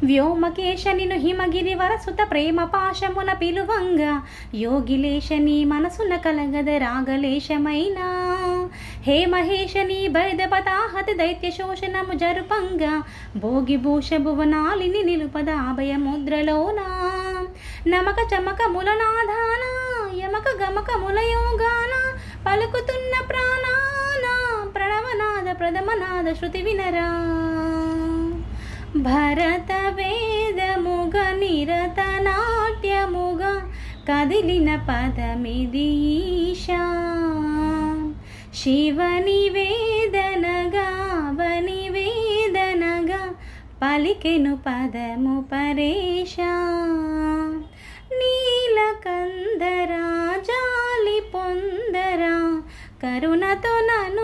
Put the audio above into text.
వ్యోమకేశ నిను హిమగిరి వరసుత ప్రేమ పాశమున పిలువంగా యోగిలేశ నీ మనసున కలగద రాగలేశమైనా హే మహేశ నీ భైదపతాహతి దైత్య శోషణము జరుపంగా భోగిభూష భువనాలిని నిలుపద అభయముద్రలోనా నమక చమక ములనాధాన యమక గమక ములయోగాన పలుకుతున్న ప్రాణాన ప్రణవనాద ప్రథమనాద శృతి వినరా భరత వేదముగ నిరత నాట్యముగ కదిలిన పదమిది ఈశా శివని వేదనగా వనివేదనగా పలికెను పదము పరేశా నీలకందరా జాలి పొందరా కరుణతో నన్ను